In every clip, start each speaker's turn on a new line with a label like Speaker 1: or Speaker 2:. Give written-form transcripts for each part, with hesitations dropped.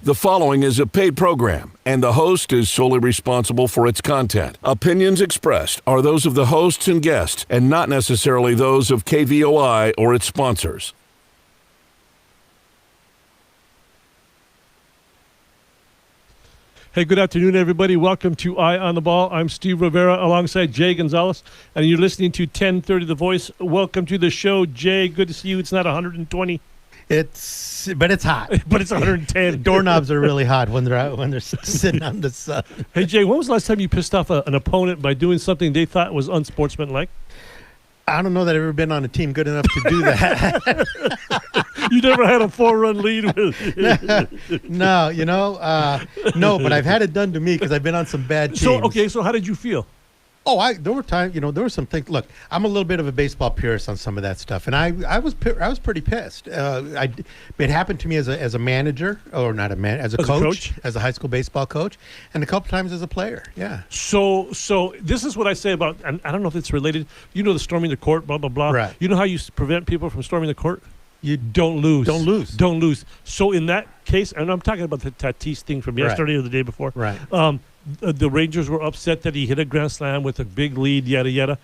Speaker 1: The following is a paid program, and the host is solely responsible for its content. Opinions expressed are those of the hosts and guests, and not necessarily those of KVOI or its sponsors.
Speaker 2: Hey, good afternoon, everybody. Welcome to Eye on the Ball. I'm Steve Rivera alongside Jay Gonzales, and you're listening to 1030 The Voice. Welcome to the show, Jay. Good to see you. It's not 120.
Speaker 3: But it's hot.
Speaker 2: But it's 110.
Speaker 3: Doorknobs are really hot when they're out, when they're sitting on the sun.
Speaker 2: Hey, Jay, when was the last time you pissed off an opponent by doing something they thought was unsportsmanlike?
Speaker 3: I don't know that I've ever been on a team good enough to do that.
Speaker 2: You never had a 4-run lead with
Speaker 3: No, no, but I've had it done to me because I've been on some bad teams.
Speaker 2: So how did you feel?
Speaker 3: Oh, there were times, there were some things. Look, I'm a little bit of a baseball purist on some of that stuff, and I was pretty pissed. It happened to me as a manager, or not a man, as a coach, as a high school baseball coach, and a couple times as a player. Yeah.
Speaker 2: So this is what I say about, and I don't know if it's related. You know, the storming the court, blah blah blah.
Speaker 3: Right.
Speaker 2: You know how you prevent people from storming the court?
Speaker 3: You
Speaker 2: don't lose.
Speaker 3: Don't lose.
Speaker 2: Don't lose. So in that case, and I'm talking about the Tatis thing from yesterday or the day before.
Speaker 3: Right.
Speaker 2: The Rangers were upset that he hit a grand slam with a big lead, yada, yada.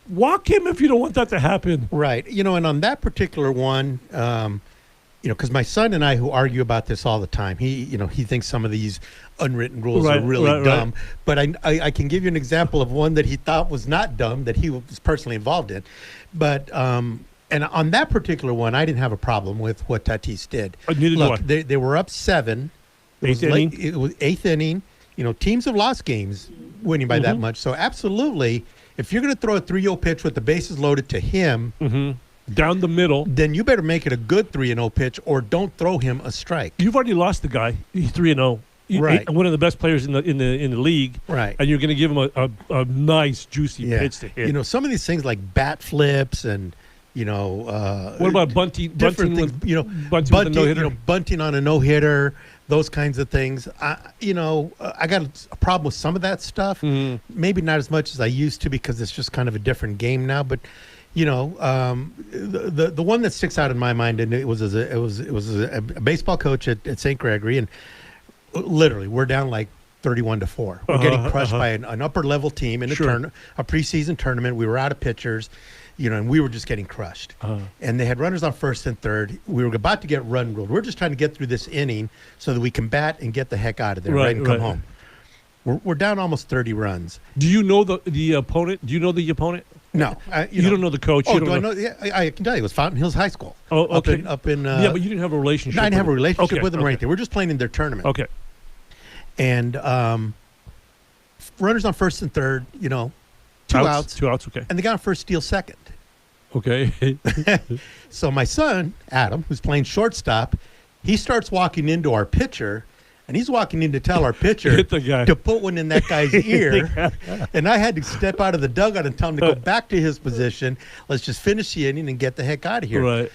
Speaker 2: Walk him if you don't want that to happen.
Speaker 3: Right. And on that particular one, because my son and I, who argue about this all the time, he thinks some of these unwritten rules are really dumb. But I can give you an example of one that he thought was not dumb, that he was personally involved in. But, and on that particular one, I didn't have a problem with what Tatis did.
Speaker 2: Neither
Speaker 3: Look,
Speaker 2: do I.
Speaker 3: they were up 7.
Speaker 2: Eighth inning?
Speaker 3: It was eighth inning. Teams have lost games winning by that much. So absolutely, if you're going to throw a 3-0 pitch with the bases loaded to him,
Speaker 2: down the middle,
Speaker 3: then you better make it a good 3-0 pitch, or don't throw him a strike.
Speaker 2: You've already lost the guy. He's 3-0.
Speaker 3: Right.
Speaker 2: One of the best players in the league.
Speaker 3: Right.
Speaker 2: And you're going to give him a nice, juicy pitch to hit.
Speaker 3: Some of these things like bat flips and
Speaker 2: what about bunting?
Speaker 3: Different things. Bunting on a no-hitter. Those kinds of things. I got a problem with some of that stuff. Maybe not as much as I used to, because it's just kind of a different game now. But the one that sticks out in my mind, and it was a baseball coach at St. Gregory, and literally we're down like 31-4. We're getting crushed by an upper level team in a preseason tournament. We were out of pitchers. And we were just getting crushed. And they had runners on first and third. We were about to get run ruled. We're just trying to get through this inning so that we can bat and get the heck out of there, and come home. We're down almost 30 runs.
Speaker 2: Do you know the opponent? Do you know the opponent?
Speaker 3: No.
Speaker 2: You don't know the coach?
Speaker 3: Oh, do I know? Yeah, I can tell you. It was Fountain Hills High School.
Speaker 2: Oh, okay.
Speaker 3: Up in
Speaker 2: yeah, but you didn't have a relationship.
Speaker 3: No, I didn't have a relationship with them or anything. We're just playing in their tournament.
Speaker 2: Okay.
Speaker 3: And runners on first and third, two outs.
Speaker 2: Two outs, okay.
Speaker 3: And the guy on first steals second.
Speaker 2: Okay.
Speaker 3: So my son, Adam, who's playing shortstop, he starts walking into our pitcher, and he's walking in to tell our pitcher
Speaker 2: Hit the guy.
Speaker 3: to put one in that guy's ear. And I had to step out of the dugout and tell him to go back to his position. Let's just finish the inning and get the heck out of here.
Speaker 2: Right.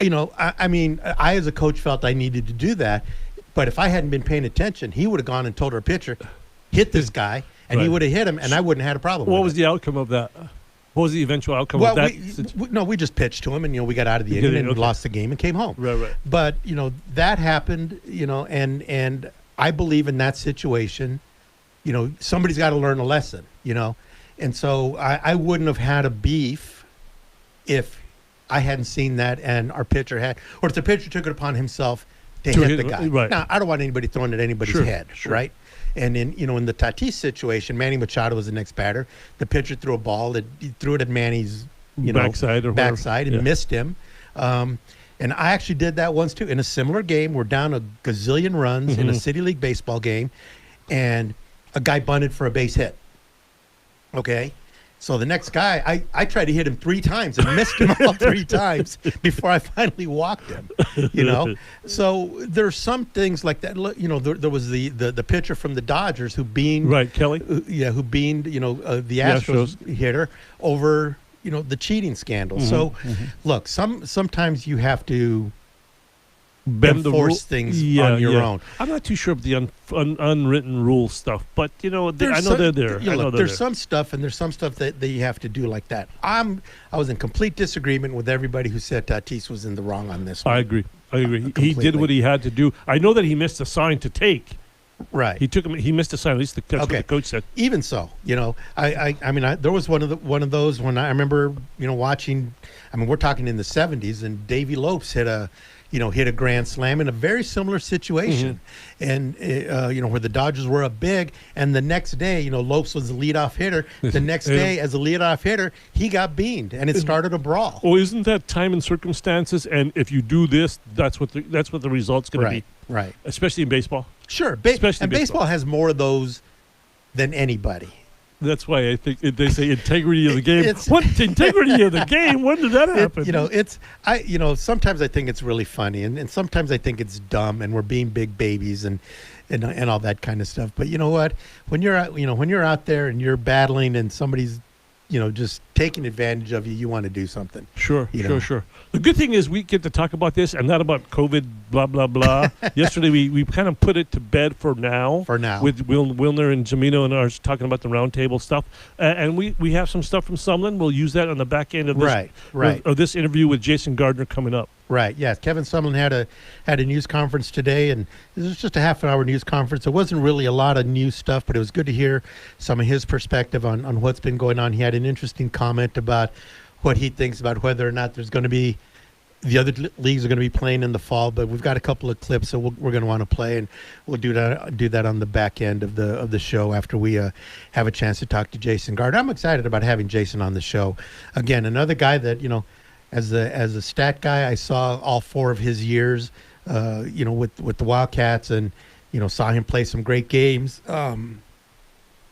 Speaker 3: I as a coach felt I needed to do that. But if I hadn't been paying attention, he would have gone and told our pitcher, hit this guy, and he would have hit him, and I wouldn't have had a problem with it.
Speaker 2: What was the outcome of that? What was the eventual outcome of that?
Speaker 3: We just pitched to him, and we got out of the inning and lost the game and came home.
Speaker 2: Right.
Speaker 3: But that happened. And I believe in that situation, somebody's got to learn a lesson. And so I wouldn't have had a beef if I hadn't seen that, and our pitcher had, or if the pitcher took it upon himself to hit the guy.
Speaker 2: Right.
Speaker 3: Now, I don't want anybody throwing at anybody's head, right? And in the Tatis situation, Manny Machado was the next batter. The pitcher threw a ball that he threw it at Manny's
Speaker 2: backside
Speaker 3: and missed him. And I actually did that once too in a similar game. We're down a gazillion runs in a City League baseball game, and a guy bunted for a base hit. Okay. So the next guy, I tried to hit him 3 times and missed him all 3 times before I finally walked him. So there's some things like that. There was the pitcher from the Dodgers who beaned
Speaker 2: Kelly,
Speaker 3: who beaned the Astros hitter over the cheating scandal. So look, sometimes you have to enforce things on your own.
Speaker 2: I'm not too sure of the unwritten rule stuff, but I know they're there.
Speaker 3: There's some stuff, and there's some stuff that you have to do like that. I was in complete disagreement with everybody who said Tatis was in the wrong on this one.
Speaker 2: I agree. I agree. He did what he had to do. I know that he missed a sign to take.
Speaker 3: Right.
Speaker 2: He missed a sign. At least that's what the coach said.
Speaker 3: Even so, I mean, there was one of those when I remember, watching. I mean, we're talking in the '70s, and Davey Lopes hit a grand slam in a very similar situation, and where the Dodgers were up big, and the next day, Lopes was the leadoff hitter. The next day, as a leadoff hitter, he got beamed, and it started a brawl.
Speaker 2: Well, isn't that time and circumstances? And if you do this, that's what the result's going to be.
Speaker 3: Right.
Speaker 2: Especially in baseball.
Speaker 3: Sure. Baseball has more of those than anybody.
Speaker 2: That's why I think they say integrity of the game. What integrity of the game? When did that happen?
Speaker 3: Sometimes I think it's really funny, and sometimes I think it's dumb, and we're being big babies and all that kind of stuff. But you know what? When you're out there and you're battling, and somebody's just taking advantage of you, you want to do something.
Speaker 2: Sure. The good thing is we get to talk about this and not about COVID, blah, blah, blah. Yesterday, we kind of put it to bed for now. With Wilner and Jamino and ours talking about the roundtable stuff. And we have some stuff from Sumlin. We'll use that on the back end of this, of this interview with Jason Gardner coming up.
Speaker 3: Right. Yeah. Kevin Sumlin had a news conference today, and this was just a half-an-hour news conference. It wasn't really a lot of new stuff, but it was good to hear some of his perspective on what's been going on. He had an interesting comment about what he thinks about whether or not there's going to be the other leagues are going to be playing in the fall. But we've got a couple of clips that we're going to want to play, and we'll do that on the back end of the show after we have a chance to talk to Jason Gardner. I'm excited about having Jason on the show. Again, another guy that as a stat guy, I saw all 4 of his years, with the Wildcats, and saw him play some great games.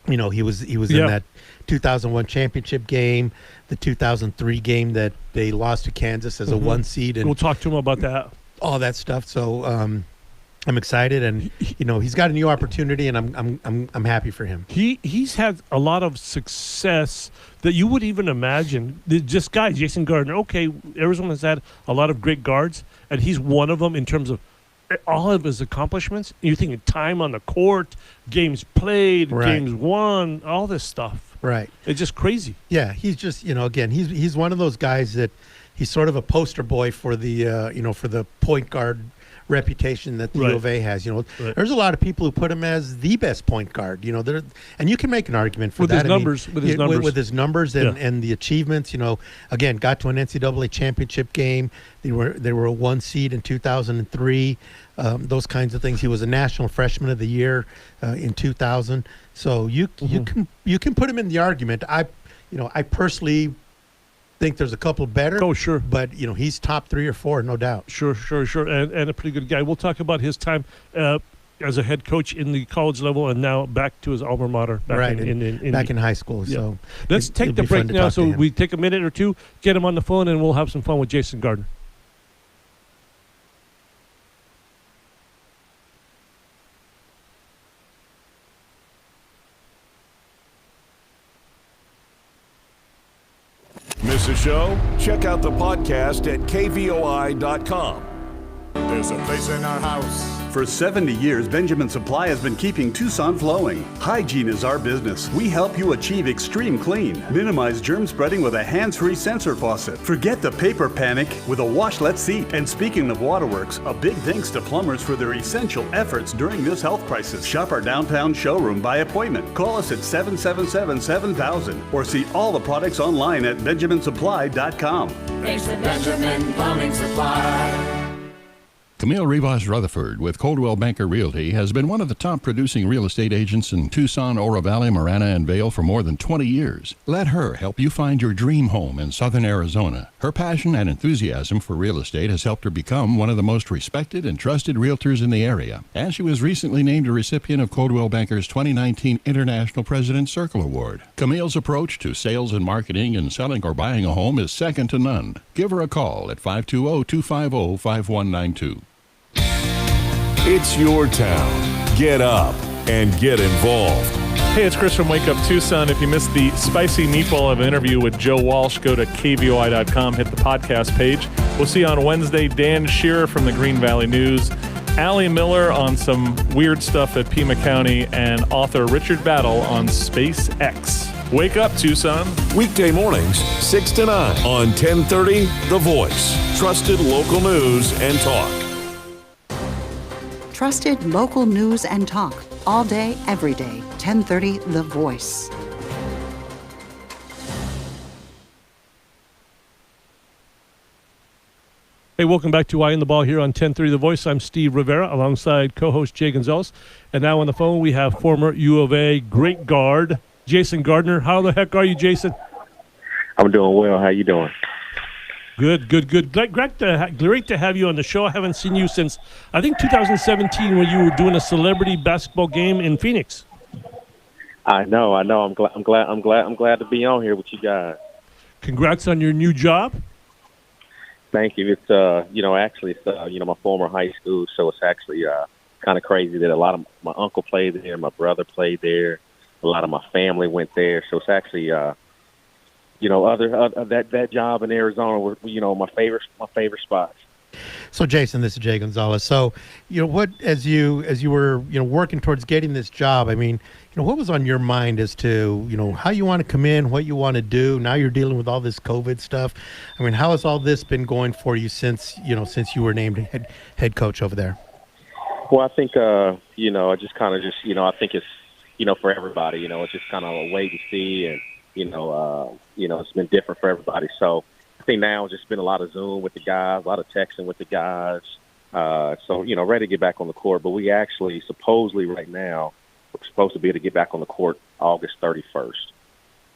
Speaker 3: He was in that 2001 championship game, the 2003 game that they lost to Kansas as a 1 seed, and
Speaker 2: we'll talk to him about that.
Speaker 3: All that stuff. So I'm excited, and he's got a new opportunity, and I'm happy for him.
Speaker 2: He's had a lot of success that you would even imagine. Just guy, Jason Gardner. Okay, Arizona's had a lot of great guards, and he's one of them in terms of all of his accomplishments. You're thinking time on the court, games played, games won, all this stuff.
Speaker 3: Right.
Speaker 2: It's just crazy.
Speaker 3: Yeah, he's just again, he's one of those guys that he's sort of a poster boy for the for the point guard reputation that the U of A has. There's a lot of people who put him as the best point guard. And you can make an argument for that. With his numbers and the achievements. Again, got to an NCAA championship game. They were a 1 seed in 2003. Those kinds of things. He was a National Freshman of the Year in 2000. So you can put him in the argument. I personally think there's a couple better.
Speaker 2: Oh, sure.
Speaker 3: But, he's top 3 or 4, no doubt.
Speaker 2: Sure. And a pretty good guy. We'll talk about his time as a head coach in the college level and now back to his alma mater.
Speaker 3: Back in high school. Yeah. So
Speaker 2: let's take the break now. So we take a minute or two, get him on the phone, and we'll have some fun with Jason Gardner.
Speaker 1: Miss a show? Check out the podcast at kvoi.com.
Speaker 4: There's a place in our house.
Speaker 5: For 70 years, Benjamin Supply has been keeping Tucson flowing. Hygiene is our business. We help you achieve extreme clean. Minimize germ spreading with a hands-free sensor faucet. Forget the paper panic with a washlet seat. And speaking of waterworks, a big thanks to plumbers for their essential efforts during this health crisis. Shop our downtown showroom by appointment. Call us at 777-7000 or see all the products online at benjaminsupply.com.
Speaker 4: Thanks to Benjamin Plumbing Supply.
Speaker 6: Camille Rivas Rutherford with Coldwell Banker Realty has been one of the top producing real estate agents in Tucson, Oro Valley, Marana, and Vail for more than 20 years. Let her help you find your dream home in southern Arizona. Her passion and enthusiasm for real estate has helped her become one of the most respected and trusted realtors in the area. And she was recently named a recipient of Coldwell Banker's 2019 International President's Circle Award. Camille's approach to sales and marketing and selling or buying a home is second to none. Give her a call at 520-250-5192.
Speaker 1: It's your town. Get up and get involved.
Speaker 7: Hey, it's Chris from Wake Up Tucson. If you missed the spicy meatball of an interview with Joe Walsh, go to kvoi.com, hit the podcast page. We'll see you on Wednesday Dan Shearer from the Green Valley News, Allie Miller on some weird stuff at Pima County, and author Richard Battle on SpaceX. Wake up, Tucson.
Speaker 1: Weekday mornings, 6 to 9 on 1030 The Voice. Trusted local news and talk.
Speaker 8: Trusted local news and talk. All day, every day. 1030 The Voice.
Speaker 2: Hey, welcome back to Eye on the Ball here on 1030 The Voice. I'm Steve Rivera alongside co-host Jay Gonzales. And now on the phone we have former U of A great guard, Jason Gardner. How the heck are you, Jason?
Speaker 9: I'm doing well. How you doing?
Speaker 2: Good. Great to have you on the show. I haven't seen you since, I think, 2017 when you were doing a celebrity basketball game in Phoenix.
Speaker 9: I know. I'm glad to be on here with you guys.
Speaker 2: Congrats on your new job.
Speaker 9: Thank you. It's my former high school, so it's actually kind of crazy that a lot of my uncle played there, my brother played there, a lot of my family went there. So it's actually that job in Arizona were my favorite spots.
Speaker 3: So Jason, this is Jay Gonzales. So, what as you were working towards getting this job, I mean, what was on your mind as to how you want to come in, what you want to do? Now you're dealing with all this COVID stuff. I mean, how has all this been going for you since you were named head coach over there?
Speaker 9: Well, I think I think it's for everybody. It's just kind of a wait and see, and it's been different for everybody. So I think now it's just been a lot of Zoom with the guys, a lot of texting with the guys. So ready to get back on the court. But we actually supposedly right now we're supposed to be able to get back on the court August 31st.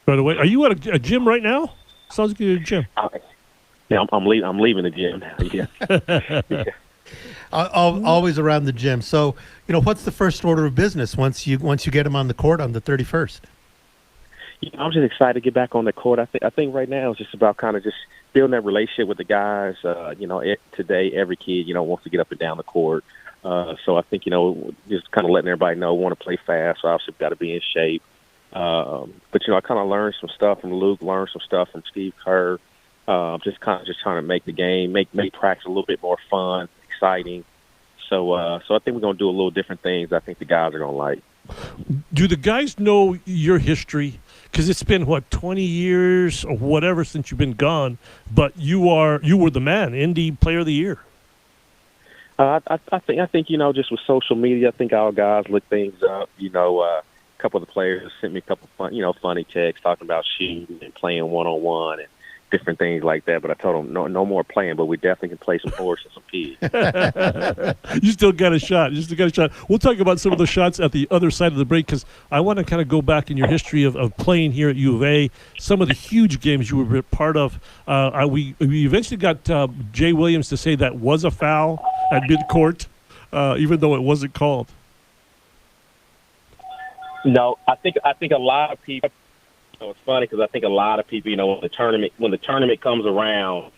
Speaker 2: By the way, are you at a gym right now? Sounds like you're at a gym.
Speaker 9: Yeah, I'm leaving the gym. Yeah.
Speaker 3: Always around the gym. So what's the first order of business once you get them on the court on the 31st?
Speaker 9: I'm just excited to get back on the court. I think right now it's just about kind of just building that relationship with the guys. Today every kid wants to get up and down the court. So I think just kind of letting everybody know want to play fast. So obviously got to be in shape. But I kind of learned some stuff from Luke, learned some stuff from Steve Kerr. Just trying to make the game, make practice a little bit more fun, exciting. So I think we're gonna do a little different things. I think the guys are gonna like.
Speaker 2: Do the guys know your history? Because it's been 20 years or whatever since you've been gone. But you were the man, Indy Player of the Year.
Speaker 9: I think just with social media, I think our guys look things up. A couple of the players sent me a couple funny texts talking about shooting and playing one-on-one and different things like that. But I told them no more playing, but we definitely can play some horse and some peas.
Speaker 2: You still got a shot. We'll talk about some of the shots at the other side of the break because I want to kind of go back in your history of playing here at U of A, some of the huge games you were part of. We eventually got Jay Williams to say that was a foul at midcourt, even though it wasn't called.
Speaker 9: No, I think a lot of people. It's funny because I think a lot of people, when the tournament comes around,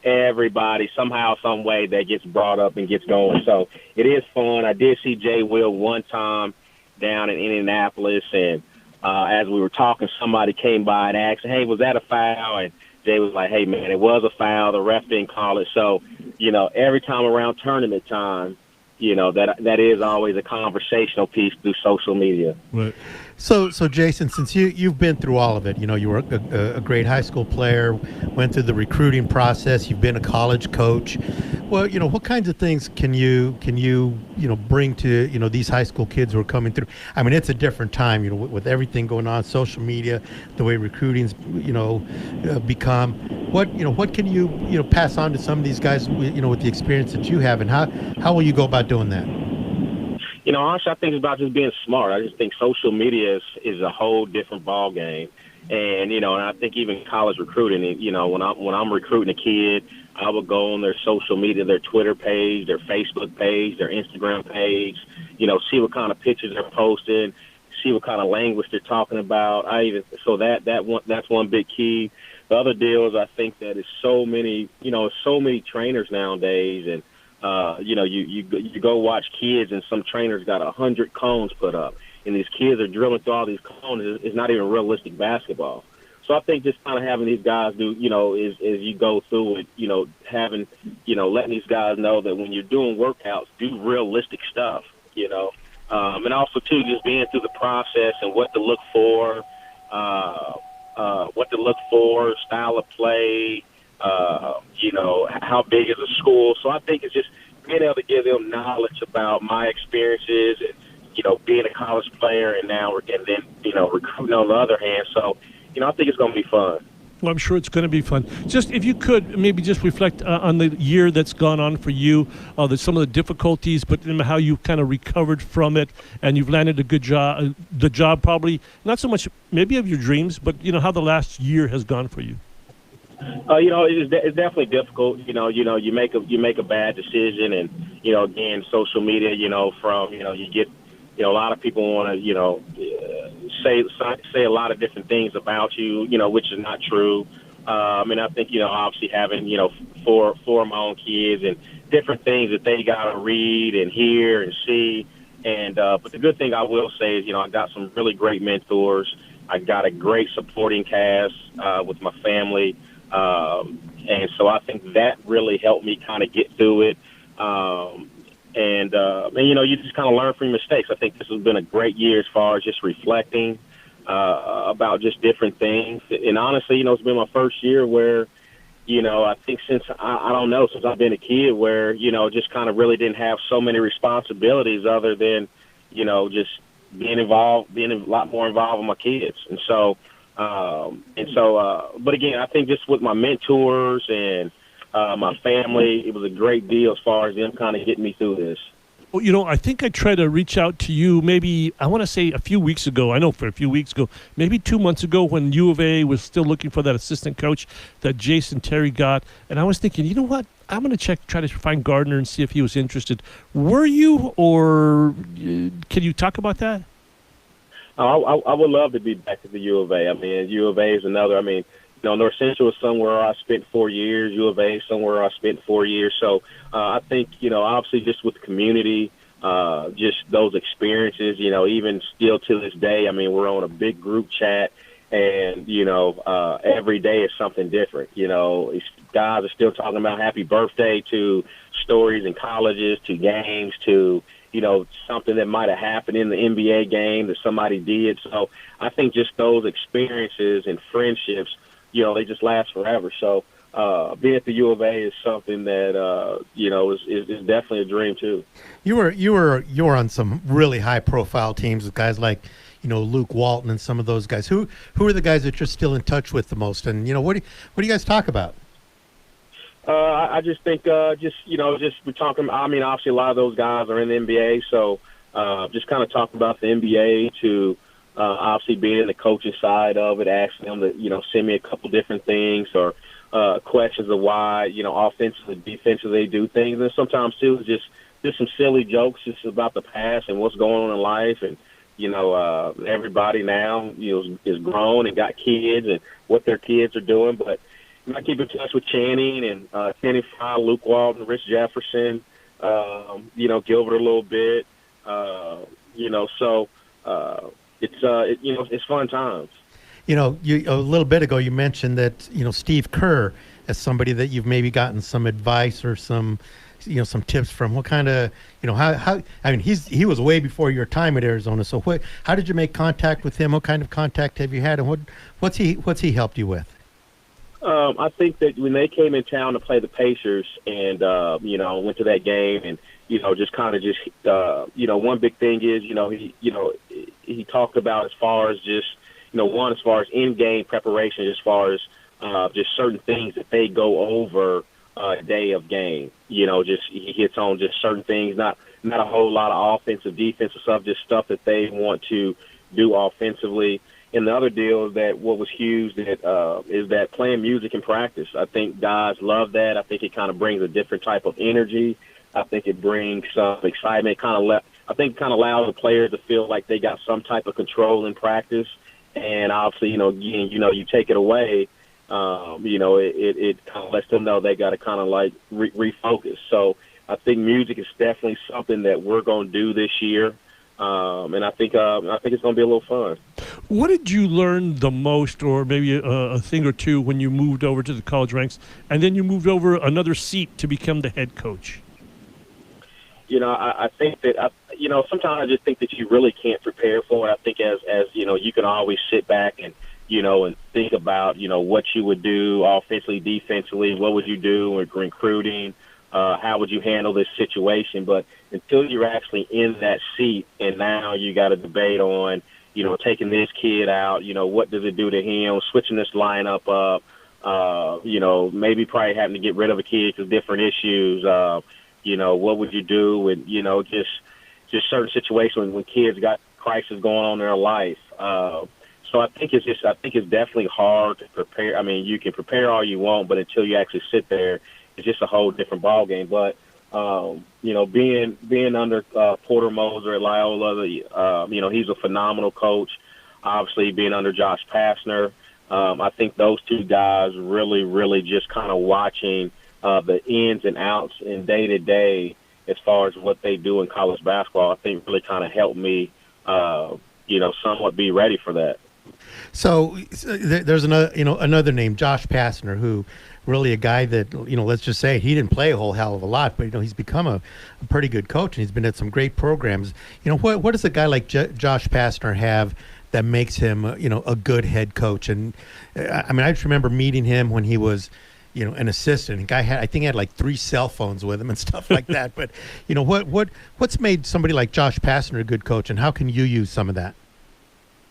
Speaker 9: everybody somehow, some way that gets brought up and gets going. So it is fun. I did see Jay Will one time down in Indianapolis, and as we were talking, somebody came by and asked, "Hey, was that a foul?" And Jay was like, "Hey, man, it was a foul. The ref didn't call it." So, every time around tournament time, that is always a conversational piece through social media.
Speaker 2: Right.
Speaker 3: So Jason, since you've been through all of it, you were a great high school player, went through the recruiting process, you've been a college coach. Well, what kinds of things can you bring to these high school kids who are coming through? I mean, it's a different time, with everything going on, social media, the way recruiting's become. What can you pass on to some of these guys with the experience that you have, and how will you go about doing that?
Speaker 9: Honestly, I think it's about just being smart. I just think social media is a whole different ball game. And, and I think even college recruiting, when I'm recruiting a kid, I would go on their social media, their Twitter page, their Facebook page, their Instagram page, see what kind of pictures they're posting, see what kind of language they're talking about. That's one big key. The other deal is I think that it's so many trainers nowadays, and you go watch kids, and some trainers got 100 cones put up, and these kids are drilling through all these cones. It's not even realistic basketball. So I think just kind of having these guys do, as you go through it, letting these guys know that when you're doing workouts, do realistic stuff, and also too just being through the process and what to look for, style of play. How big is a school? So I think it's just being able to give them knowledge about my experiences and, being a college player and then, recruiting on the other hand. So, I think it's going to be fun.
Speaker 2: Well, I'm sure it's going to be fun. Just if you could maybe just reflect on the year that's gone on for you, some of the difficulties, but how you kind of recovered from it, and you've landed a good job. The job probably not so much maybe of your dreams, but how the last year has gone for you.
Speaker 9: It's definitely difficult. You make a bad decision, and again, social media. You get. A lot of people want to, say a lot of different things about you, which is not true. And I think, obviously having, four of my own kids and different things that they got to read and hear and see. And but the good thing I will say is, I got some really great mentors. I got a great supporting cast with my family. And so I think that really helped me kind of get through it. And you just kind of learn from your mistakes. I think this has been a great year as far as just reflecting about just different things. And honestly, it's been my first year where, I think since I've been a kid where, just kind of really didn't have so many responsibilities other than, just being a lot more involved with my kids. And so, but again, I think just with my mentors and my family, it was a great deal as far as them kind of getting me through this.
Speaker 2: Well, I think I tried to reach out to you maybe, I want to say a few weeks ago. I know for a few weeks ago, maybe 2 months ago when U of A was still looking for that assistant coach that Jason Terry got. And I was thinking, you know what? I'm going to try to find Gardner and see if he was interested. Were you, or can you talk about that?
Speaker 9: I would love to be back at the U of A. I mean, U of A is another, North Central is somewhere I spent 4 years. U of A is somewhere I spent 4 years. So I think, obviously just with the community, just those experiences, even still to this day, we're on a big group chat and, every day is something different. Guys are still talking about happy birthday to stories in colleges, to games, to, something that might have happened in the NBA game that somebody did. So I think just those experiences and friendships, they just last forever. So being at the U of A is something that is definitely a dream too.
Speaker 3: You were on some really high profile teams with guys like Luke Walton and some of those guys. Who are the guys that you're still in touch with the most? And what do you guys talk about?
Speaker 9: I just think we're talking. Obviously a lot of those guys are in the NBA, so just kind of talking about the NBA to. Obviously being in the coaching side of it, asking them to, send me a couple different things or questions of why, offensively, defensively they do things. And sometimes, too, it's just some silly jokes just about the past and what's going on in life. And, everybody now, is grown and got kids and what their kids are doing. But I keep in touch with Channing and Kenny Fry, Luke Walton, Rich Jefferson, Gilbert a little bit, so it's fun times.
Speaker 3: You a little bit ago you mentioned that Steve Kerr as somebody that you've maybe gotten some advice or some tips from. What kind of how he was way before your time at Arizona. So how did you make contact with him? What kind of contact have you had, and what's he helped you with?
Speaker 9: I think that when they came in town to play the Pacers and went to that game and one big thing is he talked about as far as just as far as in-game preparation, as far as just certain things that they go over day of game. He hits on just certain things, not a whole lot of offensive, defensive stuff, just stuff that they want to do offensively. And the other deal is that what was huge is that playing music in practice. I think guys love that. I think it kind of brings a different type of energy. I think it brings some excitement. I think it kind of allows the players to feel like they got some type of control in practice. And obviously, you take it away, it kind of lets them know they got to kind of like refocus. So I think music is definitely something that we're going to do this year. And I think it's going to be a little fun.
Speaker 2: What did you learn the most, or maybe a thing or two, when you moved over to the college ranks, and then you moved over another seat to become the head coach?
Speaker 9: I think that sometimes I just think that you really can't prepare for it. I think as you can always sit back and and think about what you would do offensively, defensively. What would you do with recruiting? how would you handle this situation? But until you're actually in that seat, and now you got to debate on, taking this kid out, what does it do to him, switching this lineup up, maybe probably having to get rid of a kid because different issues, what would you do with, just certain situations when kids got crisis going on in their life. So I think it's definitely hard to prepare. I mean, you can prepare all you want, but until you actually sit there, it's just a whole different ball game. But being under Porter Moser at Loyola, he's a phenomenal coach. Obviously, being under Josh Pastner, I think those two guys really just kind of watching the ins and outs and day to day as far as what they do in college basketball. I think really kind of helped me, somewhat be ready for that.
Speaker 3: So there's another name, Josh Pastner, who really a guy that, let's just say he didn't play a whole hell of a lot, but, he's become a pretty good coach, and he's been at some great programs. What does a guy like Josh Pastner have that makes him, a good head coach? And I just remember meeting him when he was, an assistant. The guy I think he had like 3 cell phones with him and stuff like that. But, what's made somebody like Josh Pastner a good coach, and how can you use some of that?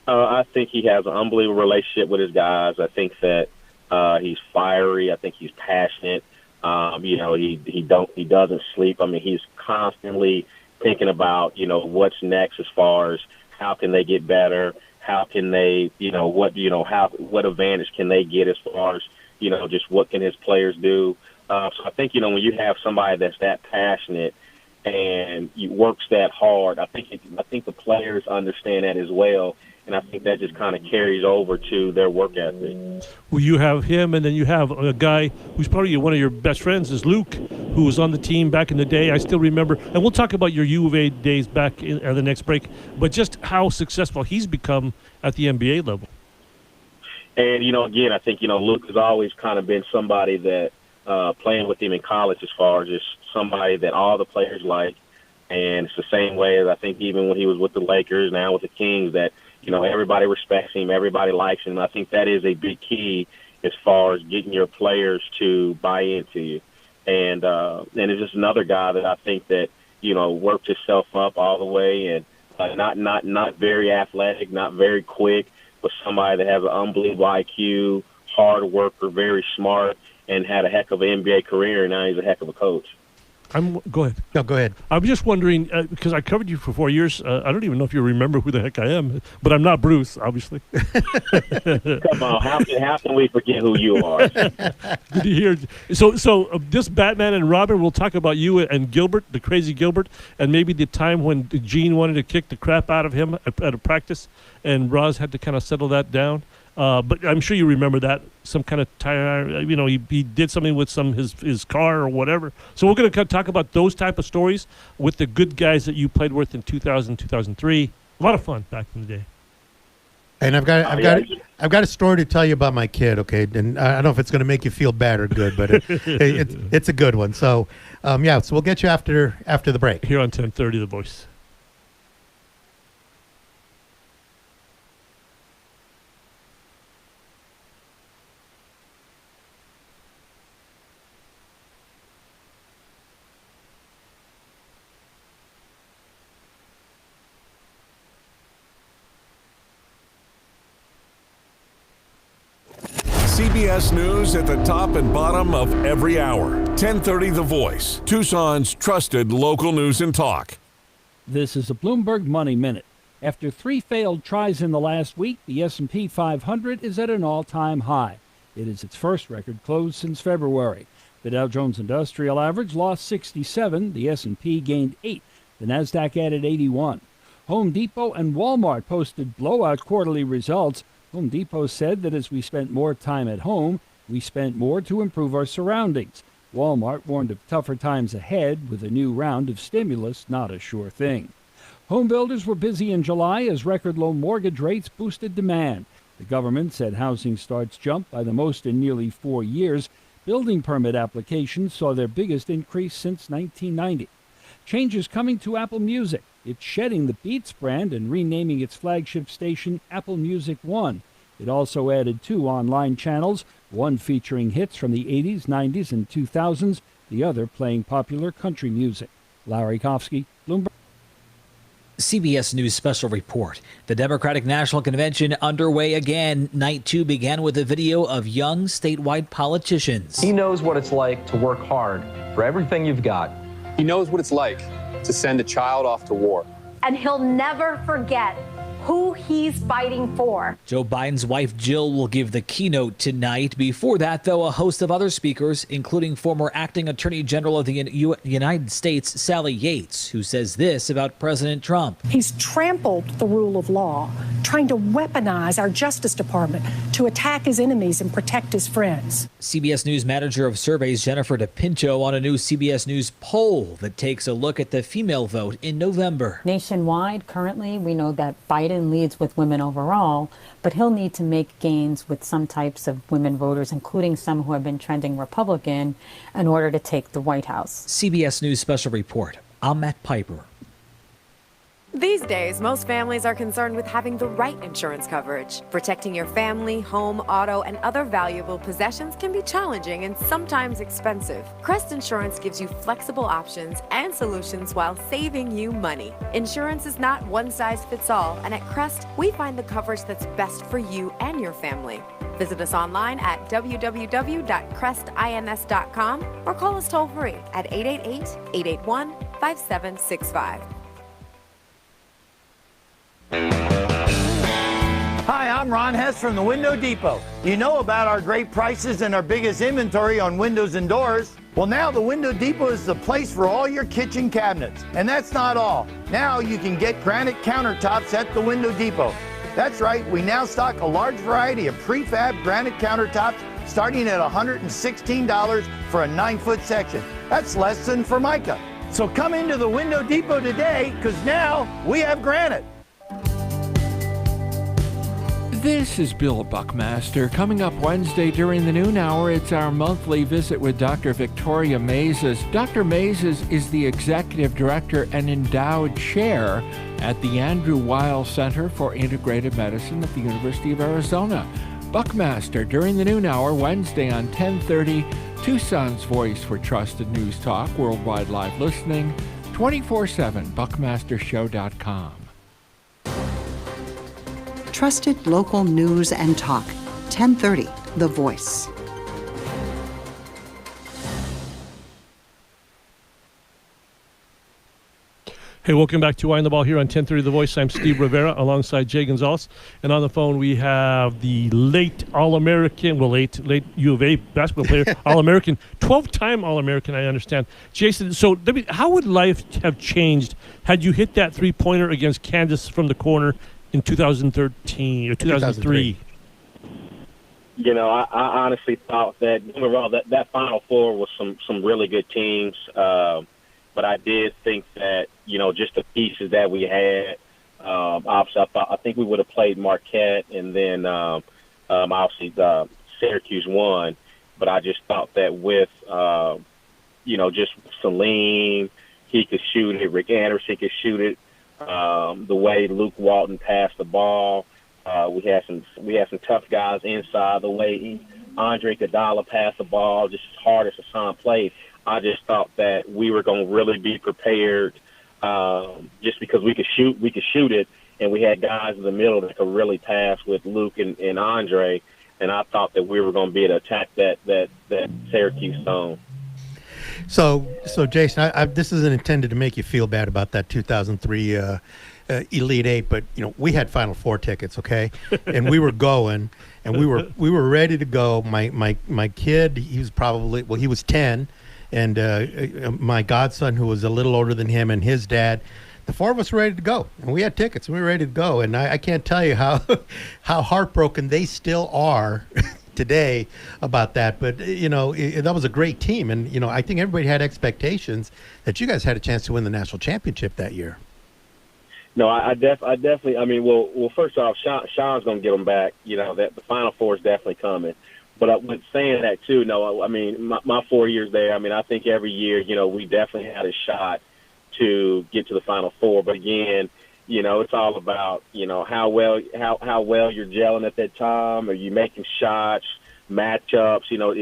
Speaker 9: I think he has an unbelievable relationship with his guys. I think that he's fiery. I think he's passionate. He doesn't sleep. I mean, he's constantly thinking about, what's next as far as how can they get better, how can they, what advantage can they get as far as, just what can his players do. So I think, when you have somebody that's that passionate and works that hard, I think the players understand that as well. And I think that just kind of carries over to their work ethic.
Speaker 2: Well, you have him, and then you have a guy who's probably one of your best friends is Luke, who was on the team back in the day. I still remember, and we'll talk about your U of A days back at the next break, but just how successful he's become at the NBA level.
Speaker 9: And, again, I think, Luke has always kind of been somebody that playing with him in college as far as just somebody that all the players like. And it's the same way as I think even when he was with the Lakers, now with the Kings, that, everybody respects him, everybody likes him. I think that is a big key as far as getting your players to buy into you. And it's just another guy that I think that, worked himself up all the way, and not very athletic, not very quick, but somebody that has an unbelievable IQ, hard worker, very smart, and had a heck of an NBA career, and now he's a heck of a coach.
Speaker 2: Go ahead.
Speaker 3: No, go ahead.
Speaker 2: I'm just wondering, because I covered you for 4 years. I don't even know if you remember who the heck I am, but I'm not Bruce, obviously.
Speaker 9: Come on, how can we forget who you are?
Speaker 2: Good to hear. So this Batman and Robin, we'll talk about you and Gilbert, the crazy Gilbert, and maybe the time when Gene wanted to kick the crap out of him at a practice, and Roz had to kind of settle that down. But I'm sure you remember that, some kind of tire, he did something with his car or whatever. So we're going to talk about those type of stories with the good guys that you played with in 2000, 2003. A lot of fun back in the day. And I've
Speaker 3: got a story to tell you about my kid, okay? And I don't know if it's going to make you feel bad or good, but it's a good one. So, so we'll get you after the break.
Speaker 2: Here on 1030 The Voice.
Speaker 1: CBS News at the top and bottom of every hour. 1030 The Voice, Tucson's trusted local news and talk.
Speaker 10: This is a Bloomberg Money Minute. After 3 failed tries in the last week, the S&P 500 is at an all-time high. It is its first record close since February. The Dow Jones Industrial Average lost 67. The S&P gained 8. The Nasdaq added 81. Home Depot and Walmart posted blowout quarterly results. Home Depot said that as we spent more time at home, we spent more to improve our surroundings. Walmart warned of tougher times ahead, with a new round of stimulus not a sure thing. Home builders were busy in July as record low mortgage rates boosted demand. The government said housing starts jumped by the most in nearly 4 years. Building permit applications saw their biggest increase since 1990. Changes coming to Apple Music. It's shedding the Beats brand and renaming its flagship station Apple Music One. It also added 2 online channels, one featuring hits from the 80s, 90s, and 2000s, the other playing popular country music. Larry Kofsky, Bloomberg.
Speaker 11: CBS News special report. The Democratic National Convention underway again. Night 2 began with a video of young statewide politicians.
Speaker 12: He knows what it's like to work hard for everything you've got.
Speaker 13: He knows what it's like to send a child off to war.
Speaker 14: And he'll never forget who he's fighting for.
Speaker 11: Joe Biden's wife Jill will give the keynote tonight. Before that, though, a host of other speakers, including former acting Attorney General of the United States, Sally Yates, who says this about President Trump.
Speaker 15: He's trampled the rule of law, trying to weaponize our Justice Department to attack his enemies and protect his friends.
Speaker 11: CBS News manager of surveys Jennifer DePinto on a new CBS News poll that takes a look at the female vote in November.
Speaker 16: Nationwide, currently, we know that Biden leads with women overall, but he'll need to make gains with some types of women voters, including some who have been trending Republican, in order to take the White House.
Speaker 11: CBS News special report. I'm Matt Piper.
Speaker 17: These days, most families are concerned with having the right insurance coverage. Protecting your family, home, auto, and other valuable possessions can be challenging and sometimes expensive. Crest Insurance gives you flexible options and solutions while saving you money. Insurance is not one size fits all, and at Crest, we find the coverage that's best for you and your family. Visit us online at www.crestins.com or call us toll free at 888-881-5765.
Speaker 18: Hi, I'm Ron Hess from the Window Depot. You know about our great prices and our biggest inventory on windows and doors. Well, now the Window Depot is the place for all your kitchen cabinets. And that's not all. Now you can get granite countertops at the Window Depot. That's right, we now stock a large variety of prefab granite countertops starting at $116 for a 9-foot section. That's less than Formica. So come into the Window Depot today, because now we have granite.
Speaker 19: This is Bill Buckmaster. Coming up Wednesday during the noon hour, it's our monthly visit with Dr. Victoria Mazes. Dr. Mazes is the executive director and endowed chair at the Andrew Weil Center for Integrative Medicine at the University of Arizona. Buckmaster during the noon hour, Wednesday on 10:30, Tucson's voice for trusted news talk, worldwide live listening, 24/7, buckmastershow.com.
Speaker 8: Trusted local news and talk. 1030 The Voice.
Speaker 2: Hey, welcome back to Wind the Ball here on 1030 The Voice. I'm Steve Rivera alongside Jay Gonzales. And on the phone we have the late All-American, late U of A basketball player, All-American, 12-time All-American, I understand. Jason, so how would life have changed had you hit that three-pointer against Kansas from the corner in 2013 or 2003?
Speaker 9: You know, I honestly thought that overall that Final Four was some really good teams. But I did think that, you know, just the pieces that we had, obviously I think we would have played Marquette, and then obviously Syracuse won. But I just thought that with, you know, just Salim, he could shoot it. Rick Anderson could shoot it. The way Luke Walton passed the ball, we had some tough guys inside. The way Andre Iguodala passed the ball, just as hard as Hassan played. I just thought that we were going to really be prepared, just because we could shoot it, and we had guys in the middle that could really pass with Luke and Andre. And I thought that we were going to be able to attack that Syracuse zone.
Speaker 3: So Jason, this isn't intended to make you feel bad about that 2003 Elite Eight, but you know we had Final Four tickets, okay, and we were going, and we were ready to go. My kid, he was 10, and my godson, who was a little older than him, and his dad. The four of us were ready to go, and we had tickets, and we were ready to go. And I can't tell you how heartbroken they still are today about that. But you know, that was a great team, and you know, I think everybody had expectations that you guys had a chance to win the national championship that year.
Speaker 9: No, I definitely. I mean, well, first off, Sean's going to get them back. You know, that the Final Four is definitely coming. But with saying that too, no, I mean, my 4 years there. I mean, I think every year, you know, we definitely had a shot to get to the Final Four. But again, you know, it's all about, you know, how well you're gelling at that time. Are you making shots, matchups? You know,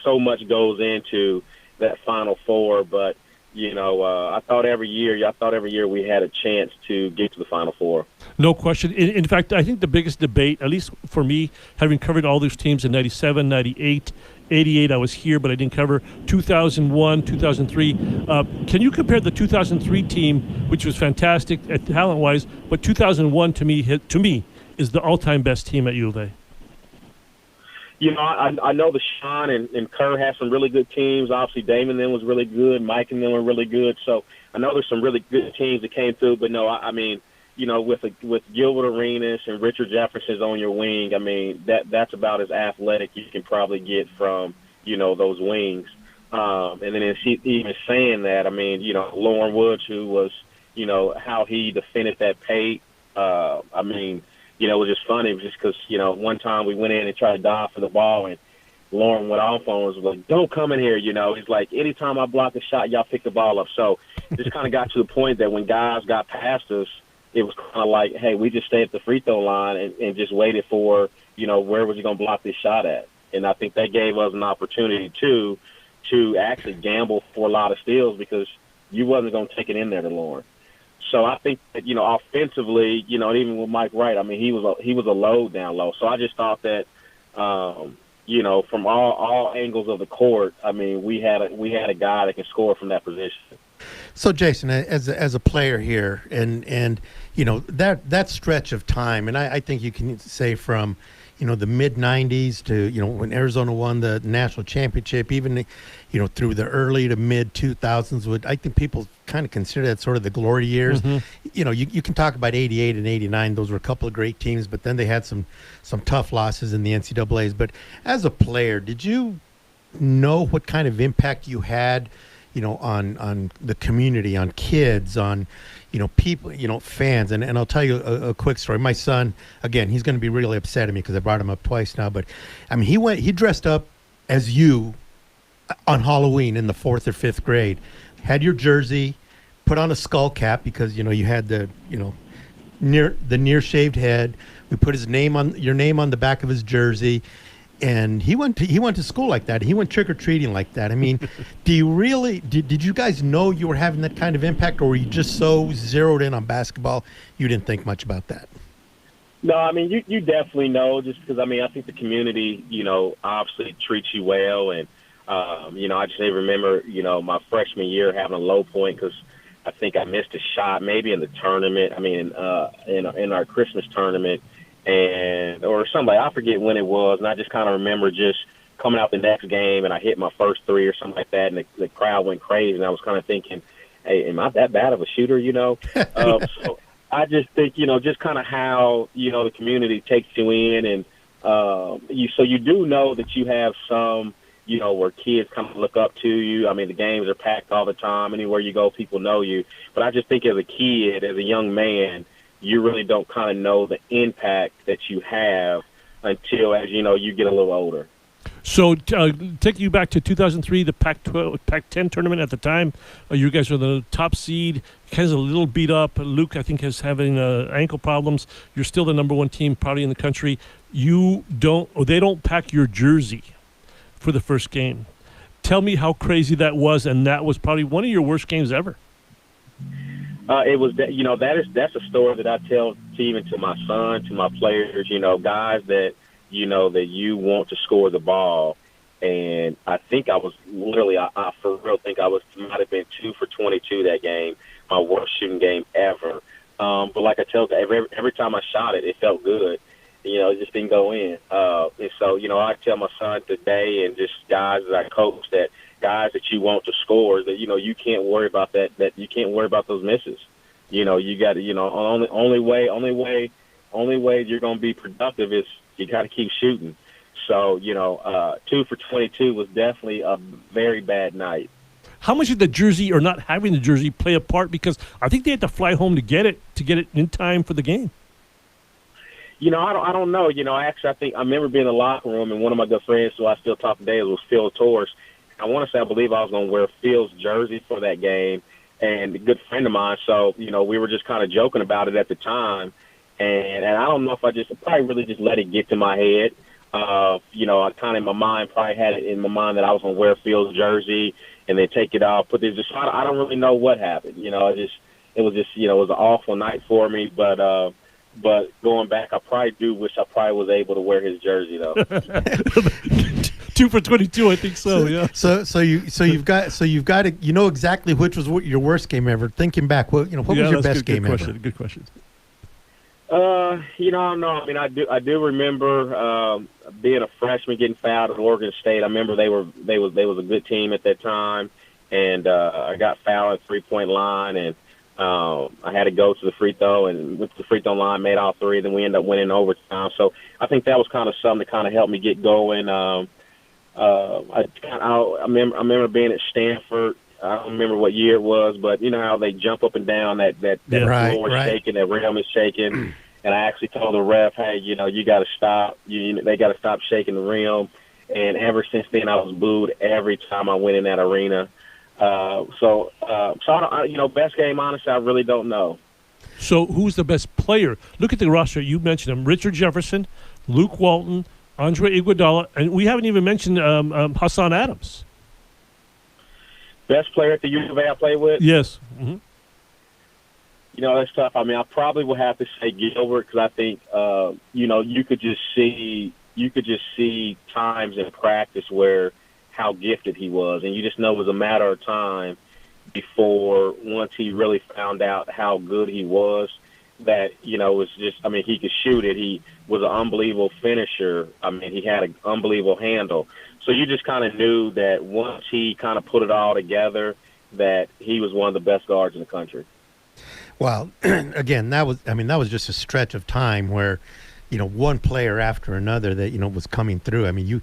Speaker 9: so much goes into that Final Four, but I thought every year we had a chance to get to the Final Four.
Speaker 2: No question. In fact, I think the biggest debate, at least for me, having covered all those teams in 97, 98, 88, I was here, but I didn't cover 2001, 2003. Can you compare the 2003 team, which was fantastic talent-wise, but 2001 to me is the all-time best team at U of A?
Speaker 9: I know the Sean and Kerr had some really good teams. Obviously, Damon then was really good. Mike and them were really good. So I know there's some really good teams that came through. But no, I mean, with Gilbert Arenas and Richard Jefferson's on your wing, I mean, that's about as athletic you can probably get from, those wings. And then even saying that, I mean, Lauren Woods, who was, how he defended that paint, I mean, it was just funny. It was just because, one time we went in and tried to dive for the ball, and Lauren went off on us, was like, don't come in here, He's like, anytime I block a shot, y'all pick the ball up. So it just kind of got to the point that when guys got past us, it was kind of like, hey, we just stayed at the free throw line and just waited for, where was he going to block this shot at? And I think that gave us an opportunity, to actually gamble for a lot of steals because you wasn't going to take it in there to Lauren. So I think that, offensively, even with Mike Wright, I mean, he was a load down low. So I just thought that, from all angles of the court, I mean, we had a guy that can score from that position.
Speaker 3: So Jason, as a player here, and that stretch of time, and I think you can say from, the mid '90s to when Arizona won the national championship, even through the early to mid 2000s, I think people kind of consider that sort of the glory years.
Speaker 2: Mm-hmm.
Speaker 3: You can talk about '88 and '89; those were a couple of great teams, but then they had some tough losses in the NCAA's. But as a player, did you know what kind of impact you had? On the community, on kids, on, people, fans. And I'll tell you a quick story. My son, again, he's going to be really upset at me because I brought him up twice now. But, I mean, he dressed up as you on Halloween in the 4th or 5th grade. Had your jersey, put on a skull cap because, you had the, near shaved head. We put your name on the back of his jersey. And he went to school like that. He went trick-or-treating like that. I mean, do you really did you guys know you were having that kind of impact, or were you just so zeroed in on basketball you didn't think much about that?
Speaker 9: No, I mean, you definitely know, just because, I mean, I think the community, obviously treats you well. And, I just remember, my freshman year having a low point because I think I missed a shot maybe in the tournament. I mean, in our Christmas tournament. Or somebody, I forget when it was, and I just kind of remember just coming out the next game and I hit my first three or something like that, and the crowd went crazy, and I was kind of thinking, hey, am I that bad of a shooter, So I just think, just kind of how, the community takes you in, and so you do know that you have some, where kids kind of look up to you. I mean, the games are packed all the time. Anywhere you go, people know you. But I just think as a kid, as a young man, you really don't kind of know the impact that you have until, as you get a little older.
Speaker 2: So taking you back to 2003, the Pac-10 tournament at the time, you guys were the top seed, kind of a little beat up. Luke, I think, is having ankle problems. You're still the number one team probably in the country. They don't pack your jersey for the first game. Tell me how crazy that was, and that was probably one of your worst games ever.
Speaker 9: It was, that's a story that I tell even to my son, to my players, guys that, that you want to score the ball. And I think I was literally, I for real think I might have been 2 for 22 that game, my worst shooting game ever. But like I tell you, every time I shot it, it felt good. It just didn't go in. And so, I tell my son today and just guys that I coach that, guys that you want to score, that you can't worry about that you can't worry about those misses. You got to only way you're going to be productive is you got to keep shooting. So 2 for 22 was definitely a very bad night.
Speaker 2: How much did the jersey or not having the jersey play a part? Because I think they had to fly home to get it in time for the game.
Speaker 9: I don't know. Actually, I think I remember being in the locker room, and one of my good friends who I still talk today was Phil Torres. I want to say I believe I was going to wear Phil's jersey for that game, and a good friend of mine. So, we were just kind of joking about it at the time. And I don't know if I probably really just let it get to my head. I kind of in my mind probably had it in my mind that I was going to wear Phil's jersey and then take it off. But I don't really know what happened. It was an awful night for me. But going back, I probably do wish I probably was able to wear his jersey though.
Speaker 2: 2 for 22, I think so. Yeah.
Speaker 3: So you've got to, exactly which was your worst game ever. Thinking back, what was your best game ever?
Speaker 2: Good question.
Speaker 9: I don't know. I mean, I do remember being a freshman getting fouled at Oregon State. I remember they was a good team at that time, and I got fouled at the 3-point line, and I had to go to the free throw and went to the free throw line, made all three, then we ended up winning overtime. So I think that was kind of something to kind of help me get going. I remember being at Stanford. I don't remember what year it was, but you know how they jump up and down, that floor is shaking, that rim is shaking. And I actually told the ref, hey, you got to stop. They got to stop shaking the rim. And ever since then, I was booed every time I went in that arena. So I don't, best game, honestly, I really don't know.
Speaker 2: So who's the best player? Look at the roster. You mentioned them: Richard Jefferson, Luke Walton, Andre Iguodala, and we haven't even mentioned Hassan Adams.
Speaker 9: Best player at the U of A I played with?
Speaker 2: Yes. Mm-hmm.
Speaker 9: That's tough. I mean, I probably would have to say Gilbert because I think, you could just see times in practice where how gifted he was, and you just know it was a matter of time before once he really found out how good he was. That it was just. I mean, he could shoot it. He was an unbelievable finisher. I mean, he had an unbelievable handle. So you just kind of knew that once he kind of put it all together, that he was one of the best guards in the country.
Speaker 3: Well, again, that was just a stretch of time where, one player after another that was coming through. I mean, you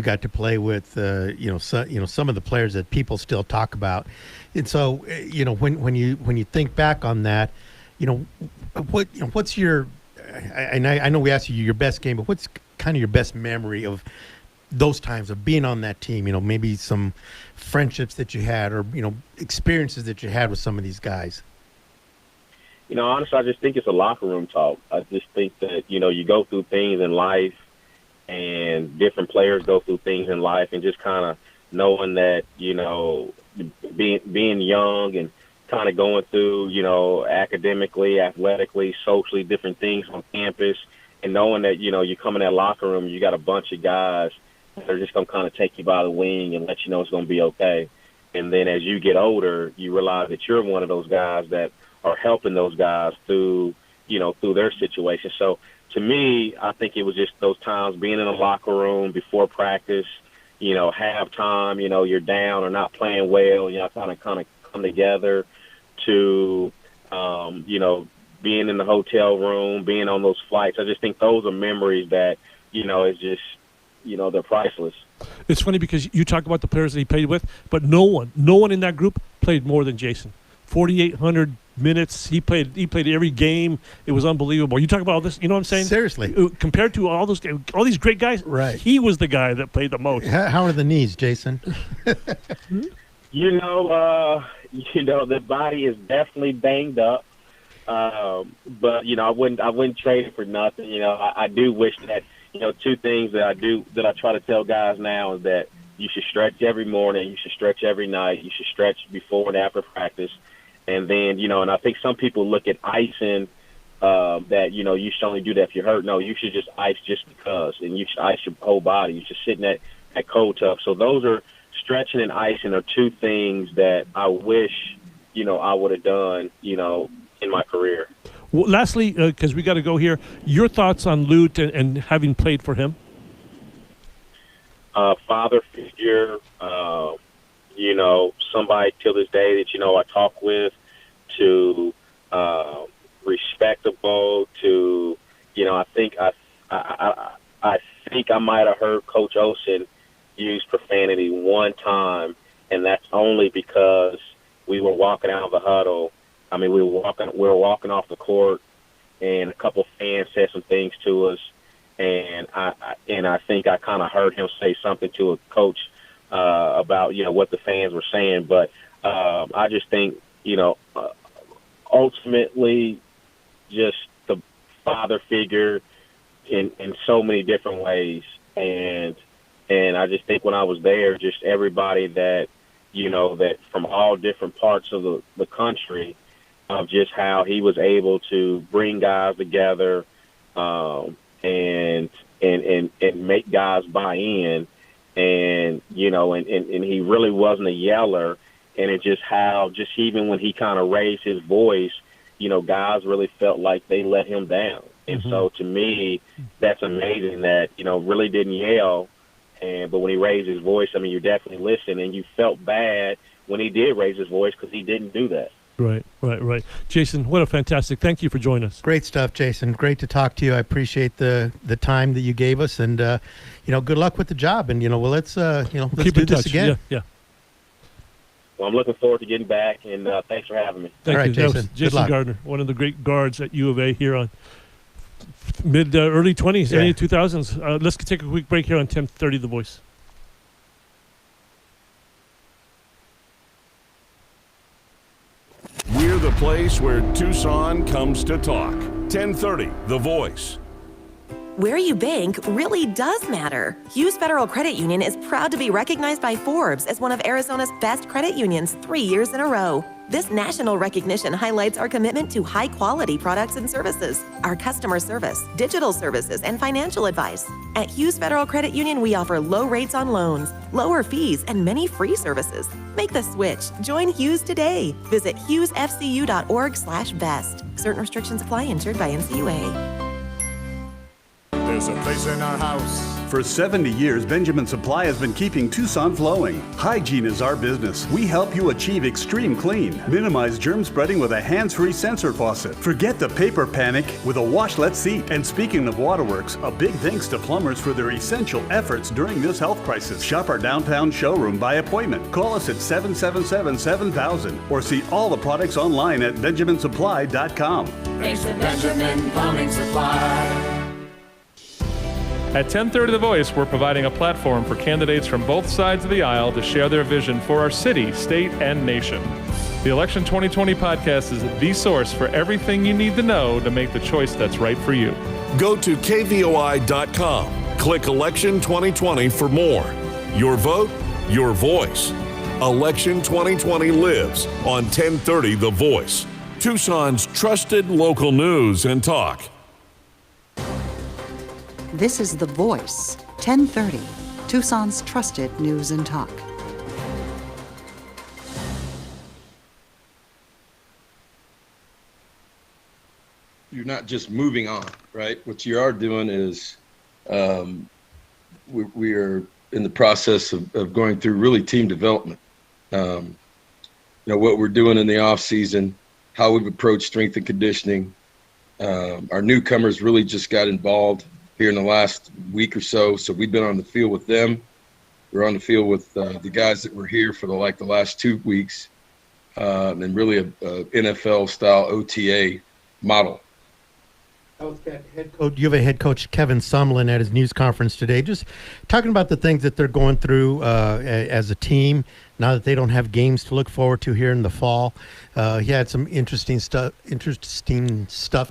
Speaker 3: got to play with some of the players that people still talk about, and so when you think back on that, what's your, I know we asked you your best game, but what's kind of your best memory of those times of being on that team? Maybe some friendships that you had, or experiences that you had with some of these guys.
Speaker 9: Honestly, I just think it's a locker room talk. I just think that, you go through things in life, and different players go through things in life, and just kind of knowing that, being young and kind of going through, academically, athletically, socially, different things on campus, and knowing that, you come in that locker room, you got a bunch of guys that are just going to kind of take you by the wing and let you know it's going to be okay. And then as you get older, you realize that you're one of those guys that are helping those guys through their situation. So to me, I think it was just those times being in the locker room before practice, halftime, you're down or not playing well, kind of come together to, being in the hotel room, being on those flights. I just think those are memories that, is just, they're priceless.
Speaker 2: It's funny because you talk about the players that he played with, but no one in that group played more than Jason. 4,800 minutes. He played every game. It was unbelievable. You talk about all this, you know what I'm saying?
Speaker 3: Seriously.
Speaker 2: Compared to all these great guys,
Speaker 3: right?
Speaker 2: He was the guy that played the most.
Speaker 3: How are the knees, Jason?
Speaker 9: The body is definitely banged up. But I wouldn't trade it for nothing. I do wish that, two things that I try to tell guys now is that you should stretch every morning, you should stretch every night, you should stretch before and after practice. And then, and I think some people look at icing, that, you should only do that if you're hurt. No, you should just ice just because, and you should ice your whole body. You should sit in that cold tub. So those are, stretching and icing are two things that I wish, I would have done, in my career.
Speaker 2: Well, lastly, because we got to go here, your thoughts on Lute and having played for him?
Speaker 9: Father figure, somebody till this day that, I talk with, to respectable, to, I think I might have heard Coach Olsen use profanity one time, and that's only because we were walking out of the huddle. I mean, we were walking off the court, and a couple of fans said some things to us, and I think I kind of heard him say something to a coach about what the fans were saying. But I just think ultimately just the father figure in so many different ways. And I just think when I was there, just everybody that, that from all different parts of the country, of just how he was able to bring guys together, and make guys buy in, and he really wasn't a yeller, and it just how just even when he kind of raised his voice, guys really felt like they let him down. And so to me, that's amazing that, really didn't yell. But when he raised his voice, I mean, you definitely listened, and you felt bad when he did raise his voice because he didn't do that.
Speaker 2: Right. Jason, what a fantastic. Thank you for joining us.
Speaker 3: Great stuff, Jason. Great to talk to you. I appreciate the time that you gave us, and good luck with the job. And let's let's
Speaker 2: keep
Speaker 3: do
Speaker 2: in
Speaker 3: this
Speaker 2: touch.
Speaker 3: again.
Speaker 2: Yeah.
Speaker 9: Well, I'm looking forward to getting back, and thanks for having me.
Speaker 2: Thank
Speaker 3: All right,
Speaker 2: you. That was
Speaker 3: Jason. Good
Speaker 2: Jason
Speaker 3: luck.
Speaker 2: Gardner, one of the great guards at U of A here on early 20s, early 2000s. Let's take a quick break here on 1030 The Voice.
Speaker 1: We're the place where Tucson comes to talk. 1030 The Voice.
Speaker 20: Where you bank really does matter. Hughes Federal Credit Union is proud to be recognized by Forbes as one of Arizona's best credit unions 3 years in a row. This national recognition highlights our commitment to high-quality products and services, our customer service, digital services, and financial advice. At Hughes Federal Credit Union, we offer low rates on loans, lower fees, and many free services. Make the switch. Join Hughes today. Visit hughesfcu.org/best. Certain restrictions apply. Insured by NCUA.
Speaker 4: There's a place in our house.
Speaker 5: For 70 years, Benjamin Supply has been keeping Tucson flowing. Hygiene is our business. We help you achieve extreme clean. Minimize germ spreading with a hands-free sensor faucet. Forget the paper panic with a washlet seat. And speaking of waterworks, a big thanks to plumbers for their essential efforts during this health crisis. Shop our downtown showroom by appointment. Call us at 777-7000 or see all the products online at benjaminsupply.com.
Speaker 4: Thanks to Benjamin Plumbing Supply.
Speaker 7: At 1030 The Voice, we're providing a platform for candidates from both sides of the aisle to share their vision for our city, state, and nation. The Election 2020 podcast is the source for everything you need to know to make the choice that's right for you.
Speaker 1: Go to kvoi.com. Click Election 2020 for more. Your vote, your voice. Election 2020 lives on 1030 The Voice, Tucson's trusted local news and talk.
Speaker 8: This is The Voice, 1030, Tucson's trusted news and talk.
Speaker 21: You're not just moving on, right? What you are doing is we are in the process of going through really team development. What we're doing in the off season, how we've approached strength and conditioning. Our newcomers really just got involved here in the last week or so. So we've been on the field with them. We're on the field with the guys that were here for the last 2 weeks, and really a NFL style OTA model.
Speaker 3: You have a head coach, Kevin Sumlin, at his news conference today, just talking about the things that they're going through as a team now that they don't have games to look forward to here in the fall. He had some interesting stuff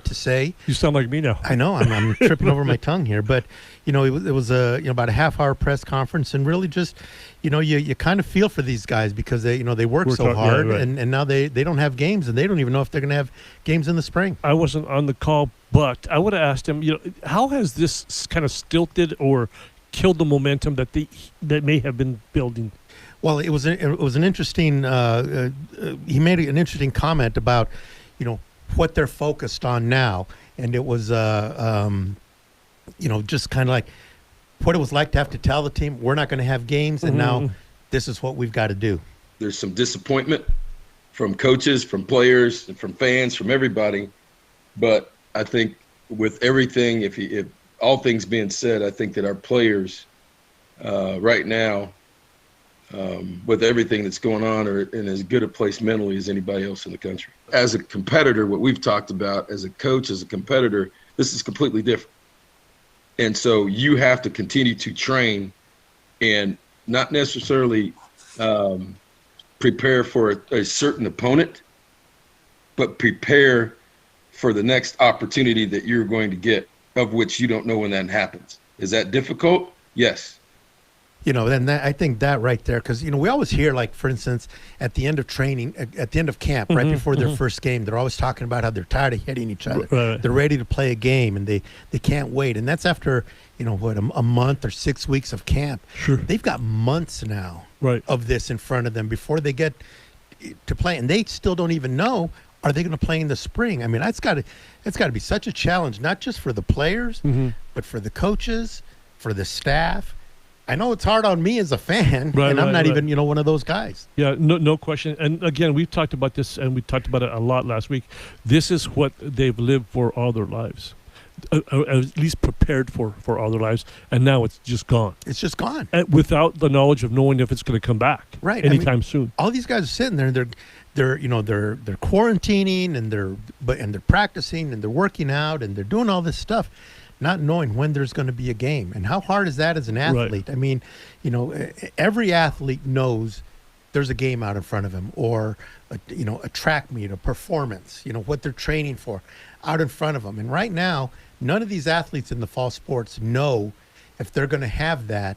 Speaker 3: to say.
Speaker 2: You sound like me now.
Speaker 3: I know. I'm tripping over my tongue here. But, it was about a half-hour press conference, and really just, you kind of feel for these guys because they work so hard,
Speaker 2: right.
Speaker 3: and now they don't have games, and they don't even know if they're going to have games in the spring.
Speaker 2: I wasn't on the call, but I would have asked him, how has this kind of stilted or killed the momentum that may have been building?
Speaker 3: Well, it was an interesting. He made an interesting comment about, what they're focused on now, and it was, just kind of like what it was like to have to tell the team we're not going to have games, and now this is what we've got to do.
Speaker 21: There's some disappointment from coaches, from players, from fans, from everybody, but I think with everything, if all things being said, I think that our players right now, with everything that's going on, are in as good a place mentally as anybody else in the country. As a competitor, what we've talked about, as a coach, as a competitor, this is completely different. And so you have to continue to train and not necessarily prepare for a certain opponent, but prepare for the next opportunity that you're going to get of which you don't know when that happens. Is that difficult? Yes.
Speaker 3: I think that right there, because, we always hear, like, for instance, at the end of training, at the end of camp, right before their first game, they're always talking about how they're tired of hitting each other.
Speaker 2: Right.
Speaker 3: They're ready to play a game, and they can't wait. And that's after, a month or 6 weeks of camp.
Speaker 2: Sure.
Speaker 3: They've got months now
Speaker 2: of
Speaker 3: this in front of them before they get to play. And they still don't even know, are they going to play in the spring? I mean, it's got to be such a challenge, not just for the players, but for the coaches, for the staff. I know it's hard on me as a fan, and I'm not even, one of those guys.
Speaker 2: Yeah, no question. And again, we've talked about this, and we talked about it a lot last week. This is what they've lived for all their lives, at least prepared for all their lives, and now it's just gone.
Speaker 3: It's just gone.
Speaker 2: Without the knowledge of knowing if it's going to come back anytime soon.
Speaker 3: All these guys are sitting there, and they're quarantining, and they're practicing, and they're working out, and they're doing all this stuff, not knowing when there's going to be a game. And how hard is that as an athlete?
Speaker 2: Right.
Speaker 3: I mean, every athlete knows there's a game out in front of him, or a track meet, a performance, what they're training for out in front of them. And right now, none of these athletes in the fall sports know if they're going to have that,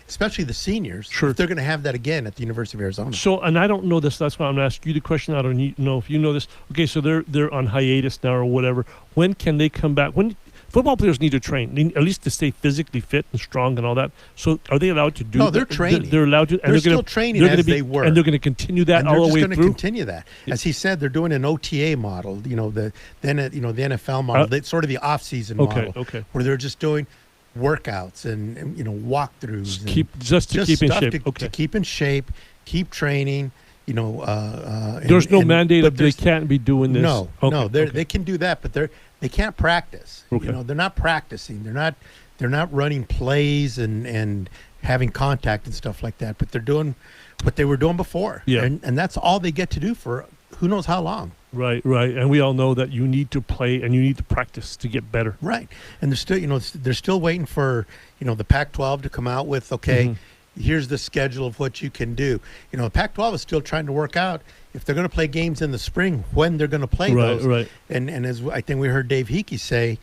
Speaker 3: especially the seniors, if they're going to have that again at the University of Arizona.
Speaker 2: So, and I don't know this, that's why I'm going to ask you the question. I don't know if you know this. Okay, so they're on hiatus now or whatever. When can they come back? When football players need to train, at least to stay physically fit and strong and all that. So are they allowed to do
Speaker 3: No, they're training.
Speaker 2: They're allowed to. And
Speaker 3: they're still training as they were.
Speaker 2: And they're going to continue that all the way through?
Speaker 3: They're just going to continue that. As he said, they're doing an OTA model, the NFL model, sort of the off-season model, where they're just doing workouts and walkthroughs.
Speaker 2: To keep in shape.
Speaker 3: To keep in shape, keep training.
Speaker 2: There's no mandate that they can't be doing this.
Speaker 3: No, they can do that, but they can't practice. They're not practicing. They're not running plays and having contact and stuff like that. But they're doing what they were doing before.
Speaker 2: Yeah.
Speaker 3: And that's all they get to do for who knows how long.
Speaker 2: Right. And we all know that you need to play and you need to practice to get better.
Speaker 3: Right. And they're still waiting for the Pac-12 to come out with here's the schedule of what you can do. The Pac-12 is still trying to work out if they're going to play games in the spring, when they're going to play those.
Speaker 2: Right.
Speaker 3: And as I think we heard Dave Hickey say,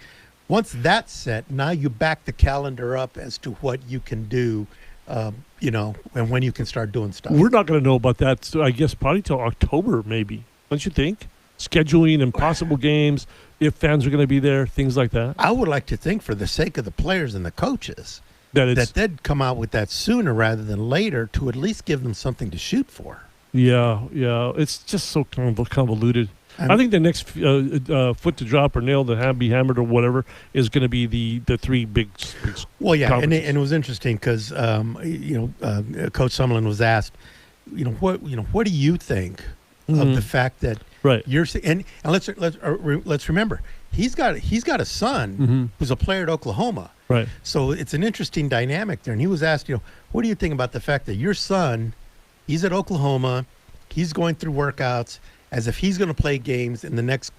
Speaker 3: once that's set, now you back the calendar up as to what you can do, and when you can start doing stuff.
Speaker 2: We're not going to know about that, so I guess probably till October, maybe. Don't you think? Scheduling and possible games, if fans are going to be there, things like that.
Speaker 3: I would like to think, for the sake of the players and the coaches, that they'd come out with that sooner rather than later to at least give them something to shoot for.
Speaker 2: Yeah. It's just so convoluted. I think the next foot to drop or nail to be hammered or whatever is going to be the three big.
Speaker 3: Well, yeah, and it was interesting because Coach Summerlin was asked, what do you think of the fact that you're and let's remember he's got a son who's a player at Oklahoma.
Speaker 2: Right.
Speaker 3: So it's an interesting dynamic there. And he was asked, what do you think about the fact that your son, he's at Oklahoma, he's going through workouts as if he's going to play games in the next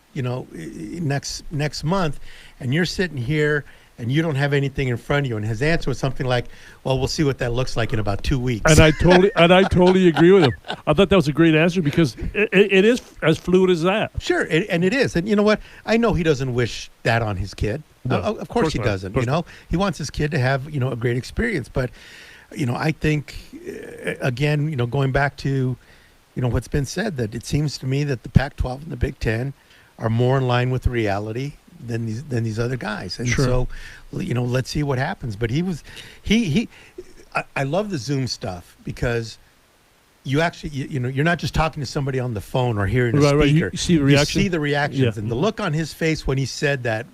Speaker 3: month, and you're sitting here and you don't have anything in front of you. And his answer was something like, well, we'll see what that looks like in about 2 weeks.
Speaker 2: And I totally agree with him. I thought that was a great answer because it is as fluid as that.
Speaker 3: Sure, and it is. And you know what? I know he doesn't wish that on his kid.
Speaker 2: No,
Speaker 3: of course he doesn't. He wants his kid to have a great experience. But I think again, going back to what's been said, that it seems to me that the Pac-12 and the Big Ten are more in line with reality than these other guys. And so let's see what happens. But I love the Zoom stuff because you actually you're not just talking to somebody on the phone or hearing a speaker.
Speaker 2: Right. You see the reaction.
Speaker 3: You see the reactions, and the look on his face when he said that,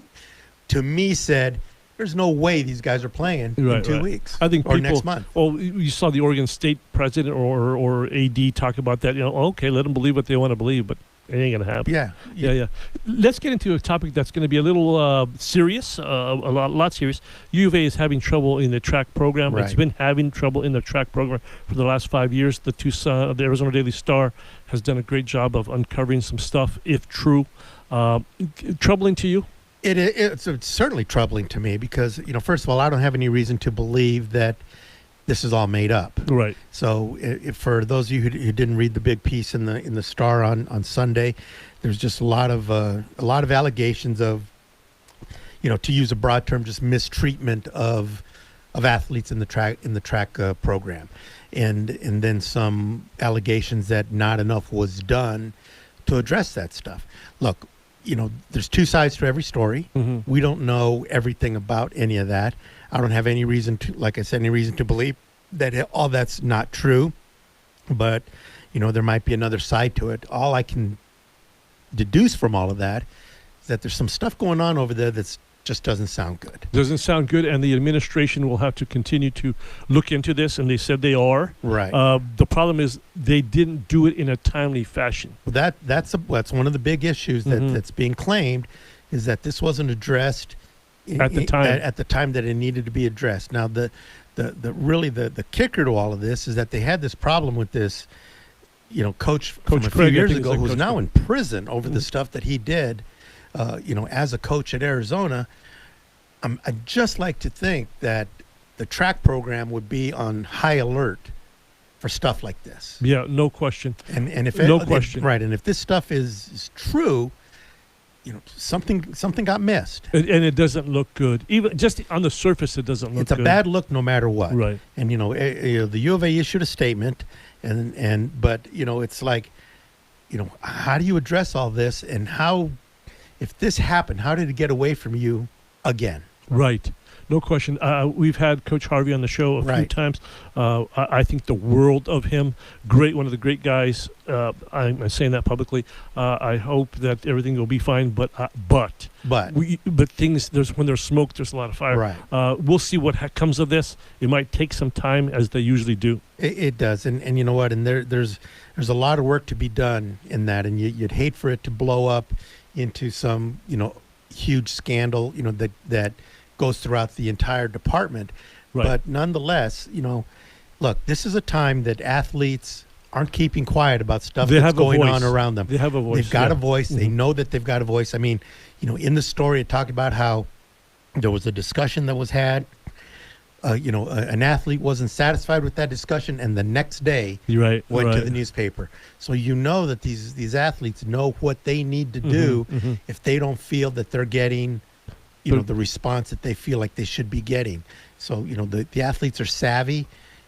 Speaker 3: to me, said, there's no way these guys are playing in 2 weeks.
Speaker 2: I think
Speaker 3: next month.
Speaker 2: Well, you saw the Oregon State president or AD talk about that. Okay, let them believe what they want to believe, but it ain't going to happen.
Speaker 3: Yeah.
Speaker 2: Let's get into a topic that's going to be a little serious, a lot serious. U of A is having trouble in the track program.
Speaker 3: Right.
Speaker 2: It's been having trouble in the track program for the last 5 years. The Arizona Daily Star has done a great job of uncovering some stuff, if true. Troubling to you?
Speaker 3: It's certainly troubling to me because, first of all, I don't have any reason to believe that this is all made up.
Speaker 2: Right.
Speaker 3: So for those of you who didn't read the big piece in the Star on Sunday, there's just a lot of allegations of, to use a broad term, just mistreatment of athletes in the track program, and then some allegations that not enough was done to address that stuff. Look, there's two sides to every story. We don't know everything about any of that. I don't have any reason to, like I said, to believe that all that's not true. But, there might be another side to it. All I can deduce from all of that is that there's some stuff going on over there that's just doesn't sound good.
Speaker 2: Doesn't sound good, and the administration will have to continue to look into this, and they said they are.
Speaker 3: Right.
Speaker 2: The problem is they didn't do it in a timely fashion.
Speaker 3: Well, that's one of the big issues that's being claimed, is that this wasn't addressed
Speaker 2: at the
Speaker 3: time that it needed to be addressed. Now, the kicker to all of this is that they had this problem with this, coach from a few years ago who's now in prison over the stuff that he did. As a coach at Arizona, I'd just like to think that the track program would be on high alert for stuff like this.
Speaker 2: Yeah, no question.
Speaker 3: And if
Speaker 2: question.
Speaker 3: Right, and if this stuff is true, something got missed.
Speaker 2: And it doesn't look good. Even just on the surface, it doesn't look good.
Speaker 3: It's a bad look no matter what.
Speaker 2: Right.
Speaker 3: And the U of A issued a statement, but it's like, how do you address all this, and how? If this happened, how did it get away from you again?
Speaker 2: Right. No question. We've had Coach Harvey on the show a few times. I think the world of him. Great, one of the great guys. I'm saying that publicly. I hope that everything will be fine. But things, when there's smoke, there's a lot of fire.
Speaker 3: Right.
Speaker 2: We'll see what comes of this. It might take some time, as they usually do.
Speaker 3: It does, and you know what? And there's a lot of work to be done in that, and you'd hate for it to blow up into some huge scandal that goes throughout the entire department.
Speaker 2: Right.
Speaker 3: But nonetheless, look, this is a time that athletes aren't keeping quiet about stuff that's going on around them.
Speaker 2: They have a voice.
Speaker 3: They've got a voice. They know that they've got a voice. I mean, in the story it talked about how there was a discussion that was had. An athlete wasn't satisfied with that discussion, and the next day went to the newspaper. So that these athletes know what they need to do if they don't feel that they're getting, the response that they feel like they should be getting. So the athletes are savvy.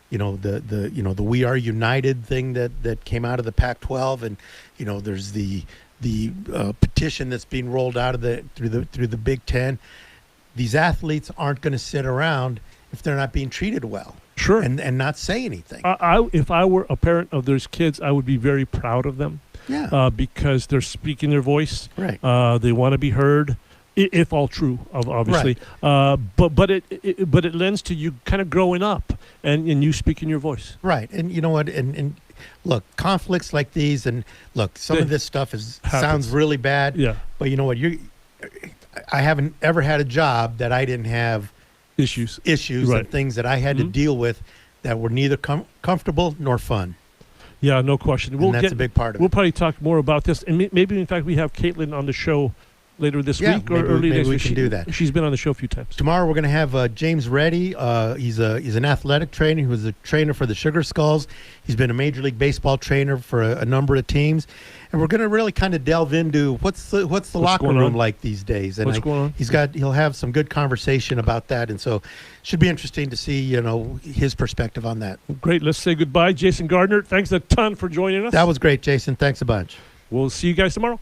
Speaker 3: The We Are United thing that came out of the Pac-12, and there's the petition that's being rolled out of through the Big Ten. These athletes aren't going to sit around if they're not being treated well.
Speaker 2: Sure.
Speaker 3: And not say anything.
Speaker 2: If I were a parent of those kids, I would be very proud of them.
Speaker 3: Yeah.
Speaker 2: Because they're speaking their voice.
Speaker 3: Right.
Speaker 2: They want to be heard, if all true, obviously.
Speaker 3: Right.
Speaker 2: But it lends to you kind of growing up and you speaking your voice.
Speaker 3: Right. And you know what? And look, conflicts like these, and look, some of this stuff sounds really bad.
Speaker 2: Yeah.
Speaker 3: But you know what? I haven't ever had a job that I didn't have
Speaker 2: issues
Speaker 3: and things that I had to deal with that were neither comfortable nor fun.
Speaker 2: Yeah, no question.
Speaker 3: That's a big part of it.
Speaker 2: We'll probably talk more about this, and maybe in fact we have Caitlin on the show later this week or early next week.
Speaker 3: Maybe we can do that.
Speaker 2: She's been on the show a few times.
Speaker 3: Tomorrow we're going to have James Reddy. He's an athletic trainer. He was a trainer for the Sugar Skulls. He's been a Major League Baseball trainer for a number of teams. And we're going to really kind of delve into what's the locker room like these days. And
Speaker 2: what's going on?
Speaker 3: He'll have some good conversation about that. And so it should be interesting to see, his perspective on that.
Speaker 2: Great. Let's say goodbye. Jason Gardner, thanks a ton for joining us.
Speaker 3: That was great, Jason. Thanks a bunch.
Speaker 2: We'll see you guys tomorrow.